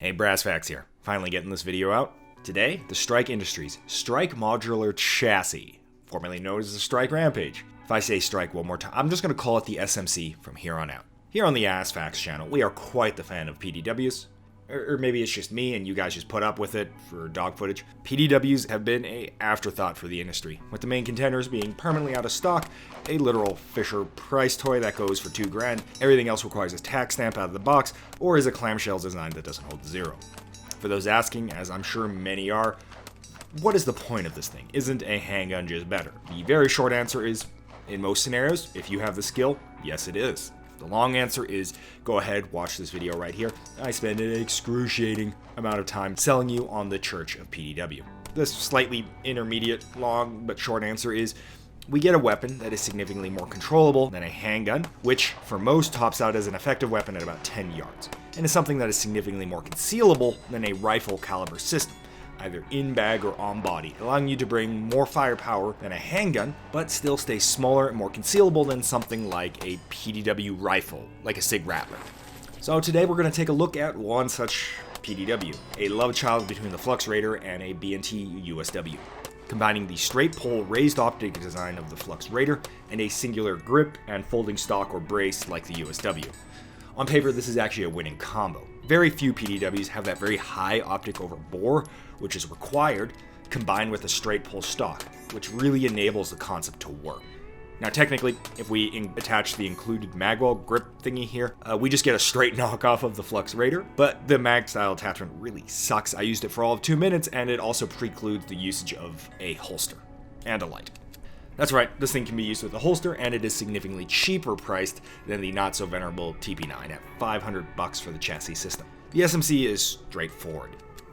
Hey, brassfacts here. Finally getting this video out. Today, the Strike Industries Strike Modular Chassis, formerly known as the Strike Rampage. If I say Strike one more time, I'm just going to call it the SMC from here on out. Here on the brassfacts channel, we are quite the fan of PDWs. Or maybe it's just me and you guys just put up with it for dog footage. PDWs have been an afterthought for the industry, with the main contenders being permanently out of stock, a literal Fisher Price toy that goes for $2,000, everything else requires a tax stamp out of the box, or is a clamshell design that doesn't hold zero. For those asking, as I'm sure many are, what is the point of this thing? Isn't a handgun just better? The very short answer is, in most scenarios, if you have the skill, yes it is. The long answer is, go ahead, watch this video right here. I spend an excruciating amount of time selling you on the Church of PDW. This slightly intermediate, long, but short answer is, we get a weapon that is significantly more controllable than a handgun, which for most tops out as an effective weapon at about 10 yards, and is something that is significantly more concealable than a rifle caliber system, either in bag or on body, allowing you to bring more firepower than a handgun, but still stay smaller and more concealable than something like a PDW rifle, like a SIG Rattler. So today we're going to take a look at one such PDW, a love child between the Flux Raider and a B&T USW, combining the straight pull raised optic design of the Flux Raider and a singular grip and folding stock or brace like the USW. On paper, this is actually a winning combo. Very few PDWs have that very high optic over bore, which is required, combined with a straight pull stock, which really enables the concept to work. Now technically, if we attach the included magwell grip thingy here, we just get a straight knockoff of the Flux Raider, but the mag style attachment really sucks. I used it for all of 2 minutes, and it also precludes the usage of a holster and a light. That's right, this thing can be used with a holster, and it is significantly cheaper priced than the not so venerable TP9 at $500 for the chassis system. The SMC is straightforward.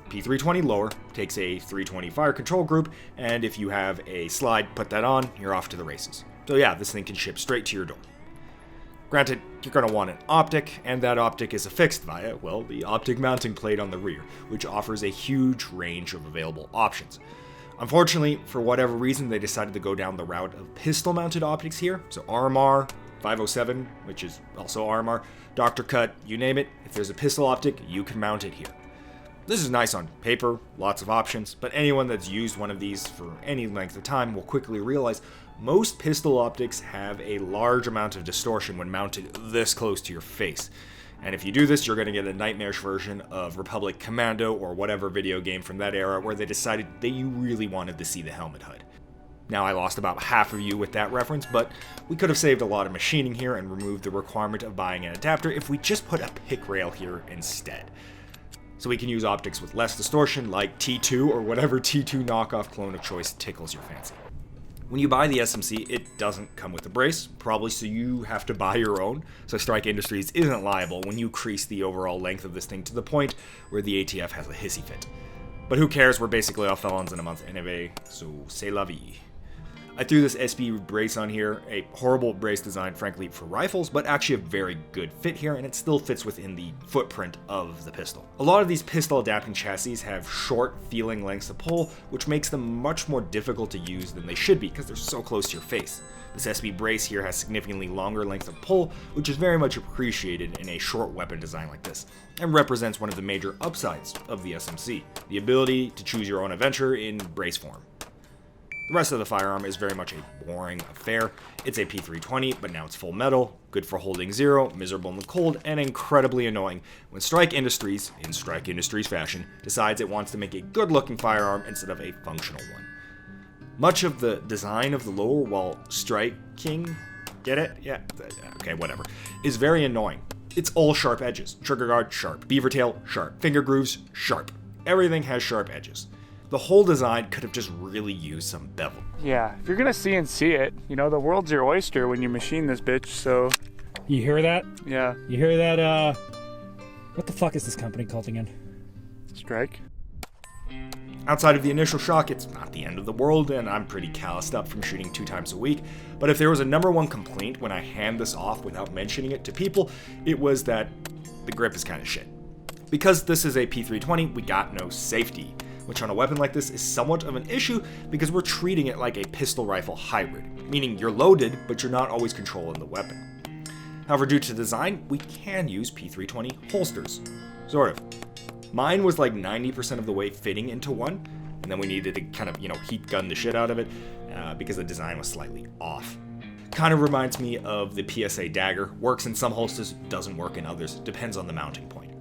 P320 lower takes a 320 fire control group, and if you have a slide, put that on, you're off to the races. So yeah, this thing can ship straight to your door. Granted, you're going to want an optic, and that optic is affixed via, well, the optic mounting plate on the rear, which offers a huge range of available options. Unfortunately, for whatever reason, they decided to go down the route of pistol-mounted optics here, so RMR, 507, which is also RMR, Dr. Cut, you name it, if there's a pistol optic, you can mount it here. This is nice on paper, lots of options, but anyone that's used one of these for any length of time will quickly realize most pistol optics have a large amount of distortion when mounted this close to your face. And if you do this, you're going to get a nightmarish version of Republic Commando or whatever video game from that era where they decided that you really wanted to see the helmet HUD. Now, I lost about half of you with that reference, but we could have saved a lot of machining here and removed the requirement of buying an adapter if we just put a pick rail here instead. So we can use optics with less distortion like T2 or whatever T2 knockoff clone of choice tickles your fancy. When you buy the SMC, it doesn't come with a brace, probably so you have to buy your own, so Strike Industries isn't liable when you increase the overall length of this thing to the point where the ATF has a hissy fit. But who cares, we're basically all felons in a month anyway, so c'est la vie. I threw this SB brace on here, a horrible brace design frankly for rifles, but actually a very good fit here, and it still fits within the footprint of the pistol. A lot of these pistol adapting chassis have short feeling lengths to pull, which makes them much more difficult to use than they should be because they're so close to your face. This SB brace here has significantly longer length of pull, which is very much appreciated in a short weapon design like this, and represents one of the major upsides of the SMC, the ability to choose your own adventure in brace form. The rest of the firearm is very much a boring affair. It's a P320, but now it's full metal, good for holding zero, miserable in the cold, and incredibly annoying when Strike Industries, in Strike Industries fashion, decides it wants to make a good-looking firearm instead of a functional one. Much of the design of the lower while striking, get it? Yeah, okay, whatever, is very annoying. It's all sharp edges. Trigger guard, sharp. Beaver tail, sharp. Finger grooves, sharp. Everything has sharp edges. The whole design could have just really used some bevel. Yeah, if you're gonna CNC it, you know, the world's your oyster when you machine this bitch, so... You hear that? Yeah. You hear that, what the fuck is this company called again? Strike? Outside of the initial shock, it's not the end of the world, and I'm pretty calloused up from shooting 2 times a week, but if there was a number one complaint when I hand this off without mentioning it to people, it was that the grip is kind of shit. Because this is a P320, we got no safety, which on a weapon like this is somewhat of an issue because we're treating it like a pistol-rifle hybrid, meaning you're loaded, but you're not always controlling the weapon. However, due to design, we can use P320 holsters. Sort of. Mine was like 90% of the way fitting into one, and then we needed to kind of, heat gun the shit out of it because the design was slightly off. Kind of reminds me of the PSA dagger. Works in some holsters, doesn't work in others. Depends on the mounting point.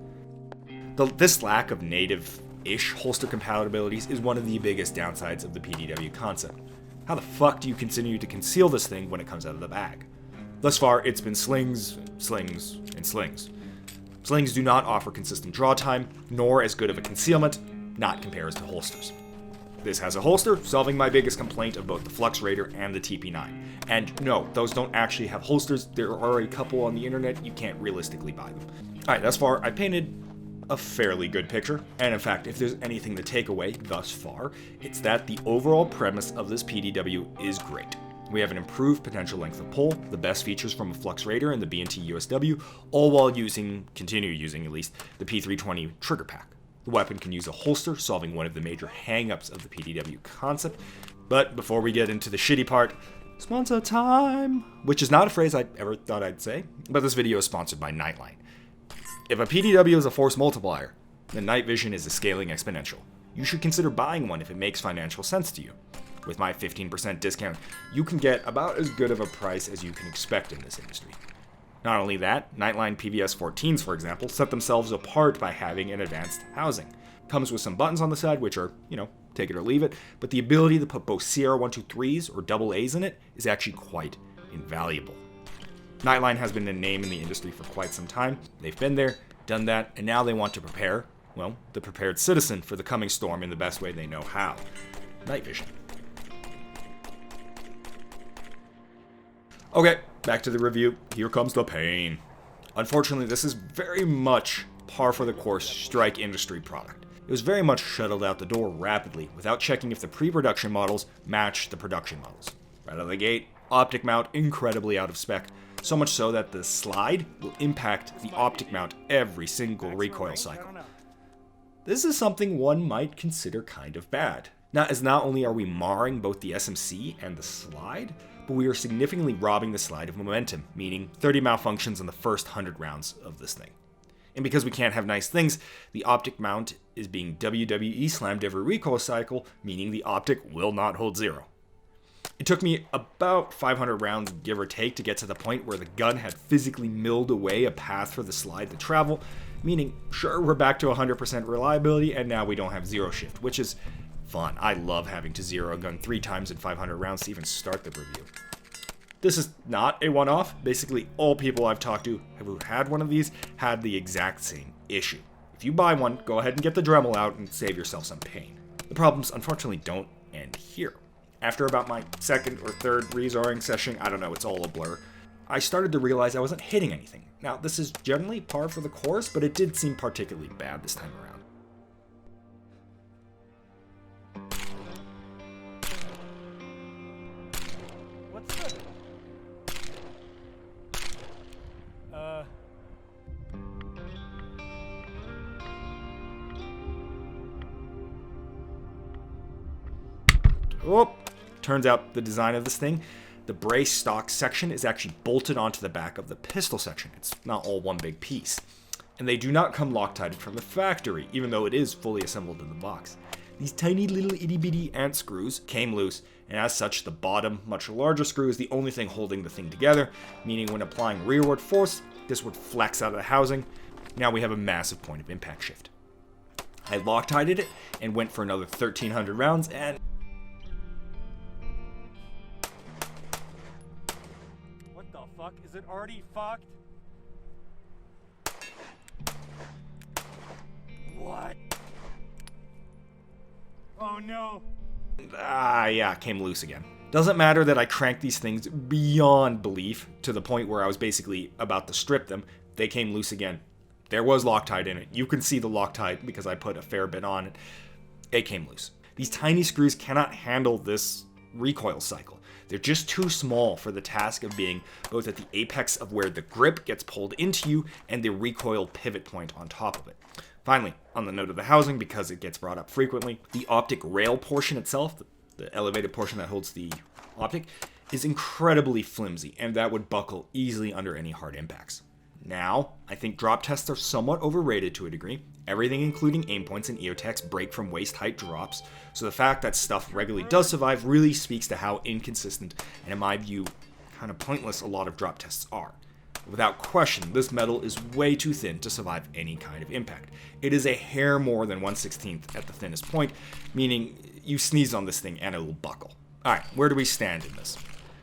This lack of native-ish holster compatibilities is one of the biggest downsides of the PDW concept. How the fuck do you continue to conceal this thing when it comes out of the bag? Thus far, it's been slings, slings, and slings. Slings do not offer consistent draw time, nor as good of a concealment, not compares to holsters. This has a holster, solving my biggest complaint of both the Flux Raider and the TP9. And no, those don't actually have holsters. There are a couple on the internet. You can't realistically buy them. Alright, thus far, I painted a fairly good picture. And in fact, if there's anything to take away thus far, it's that the overall premise of this PDW is great. We have an improved potential length of pull, the best features from a Flux Raider and the B&T USW, all while continue using at least, the P320 trigger pack. The weapon can use a holster, solving one of the major hang-ups of the PDW concept. But before we get into the shitty part, sponsor time! Which is not a phrase I ever thought I'd say, but this video is sponsored by Nightline. If a PDW is a force multiplier, then night vision is a scaling exponential. You should consider buying one if it makes financial sense to you. With my 15% discount, you can get about as good of a price as you can expect in this industry. Not only that, Nightline PVS 14s, for example, set themselves apart by having an advanced housing. Comes with some buttons on the side, which are, take it or leave it, but the ability to put both CR123s or double A's in it is actually quite invaluable. Nightline has been a name in the industry for quite some time. They've been there, done that, and now they want to prepare, the prepared citizen for the coming storm in the best way they know how. Night vision. Okay, back to the review. Here comes the pain. Unfortunately, this is very much par for the course Strike industry product. It was very much shuttled out the door rapidly without checking if the pre-production models matched the production models. Right out of the gate, optic mount incredibly out of spec, so much so that the slide will impact the optic mount every single recoil cycle. This is something one might consider kind of bad. Not only are we marring both the SMC and the slide, but we are significantly robbing the slide of momentum, meaning 30 malfunctions in the first 100 rounds of this thing. And because we can't have nice things, the optic mount is being WWE slammed every recoil cycle, meaning the optic will not hold zero. It took me about 500 rounds, give or take, to get to the point where the gun had physically milled away a path for the slide to travel, meaning, sure, we're back to 100% reliability, and now we don't have zero shift, which is fun. I love having to zero a gun 3 times in 500 rounds to even start the review. This is not a one-off. Basically, all people I've talked to who had one of these had the exact same issue. If you buy one, go ahead and get the Dremel out and save yourself some pain. The problems, unfortunately, don't end here. After about my second or third rezoring session, I don't know, it's all a blur, I started to realize I wasn't hitting anything. Now, this is generally par for the course, but it did seem particularly bad this time around. Oh, turns out the design of this thing, the brace stock section is actually bolted onto the back of the pistol section. It's not all one big piece. And they do not come Loctited from the factory, even though it is fully assembled in the box. These tiny little itty bitty ant screws came loose, and as such the bottom, much larger screw is the only thing holding the thing together, meaning when applying rearward force, this would flex out of the housing. Now we have a massive point of impact shift. I Loctited it and went for another 1,300 rounds, and is it already fucked? What? Oh no. Yeah, came loose again. Doesn't matter that I cranked these things beyond belief to the point where I was basically about to strip them. They came loose again. There was Loctite in it. You can see the Loctite because I put a fair bit on it. It came loose. These tiny screws cannot handle this recoil cycle. They're just too small for the task of being both at the apex of where the grip gets pulled into you and the recoil pivot point on top of it. Finally, on the note of the housing, because it gets brought up frequently, the optic rail portion itself, the elevated portion that holds the optic, is incredibly flimsy, and that would buckle easily under any hard impacts. Now, I think drop tests are somewhat overrated to a degree. Everything including aim points and EOTechs break from waist height drops, so the fact that stuff regularly does survive really speaks to how inconsistent and, in my view, kind of pointless a lot of drop tests are. Without question, this metal is way too thin to survive any kind of impact. It is a hair more than 1/16th at the thinnest point, meaning you sneeze on this thing and it will buckle. Alright, where do we stand in this?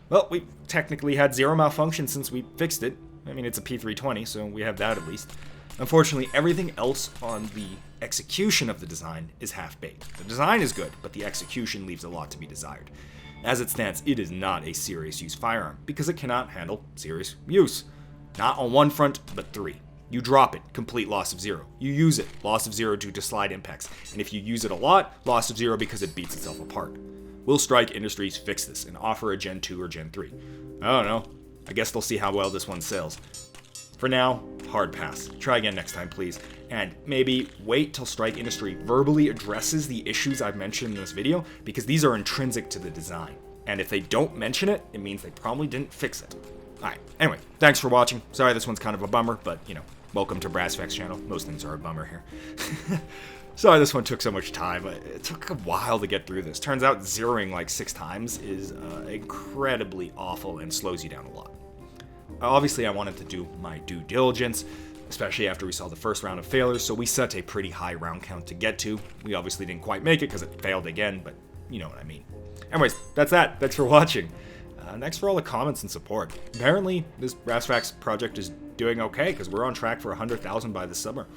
Well, we technically had zero malfunction since we fixed it. I mean, it's a P320, so we have that at least. Unfortunately, everything else on the execution of the design is half-baked. The design is good, but the execution leaves a lot to be desired. As it stands, it is not a serious use firearm, because it cannot handle serious use. Not on one front, but three. You drop it, complete loss of 0. You use it, loss of 0 due to slide impacts. And if you use it a lot, loss of 0 because it beats itself apart. Will Strike Industries fix this and offer a Gen 2 or Gen 3? I don't know. I guess they'll see how well this one sells. For now, hard pass. Try again next time, please. And maybe wait till Strike Industry verbally addresses the issues I've mentioned in this video, because these are intrinsic to the design. And if they don't mention it, it means they probably didn't fix it. Alright, anyway, thanks for watching. Sorry this one's kind of a bummer, but, welcome to Brassfacts channel. Most things are a bummer here. Sorry this one took so much time. It took a while to get through this. Turns out zeroing like 6 times is incredibly awful and slows you down a lot. Obviously, I wanted to do my due diligence, especially after we saw the first round of failures, so we set a pretty high round count to get to. We obviously didn't quite make it because it failed again, but you know what I mean. Anyways, that's that. Thanks for watching. Thanks for all the comments and support. Apparently, this brassfacts project is doing okay because we're on track for 100,000 by this summer.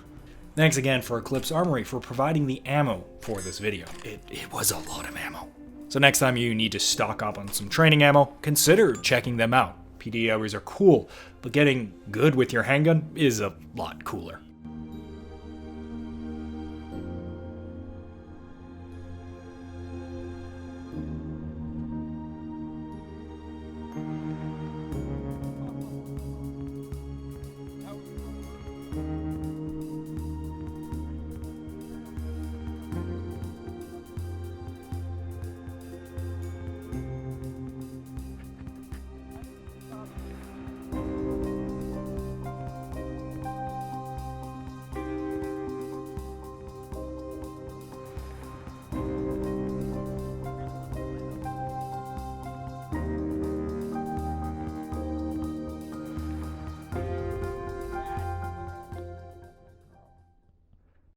Thanks again for Eclipse Armory for providing the ammo for this video. It was a lot of ammo. So next time you need to stock up on some training ammo, consider checking them out. PDWs are cool, but getting good with your handgun is a lot cooler.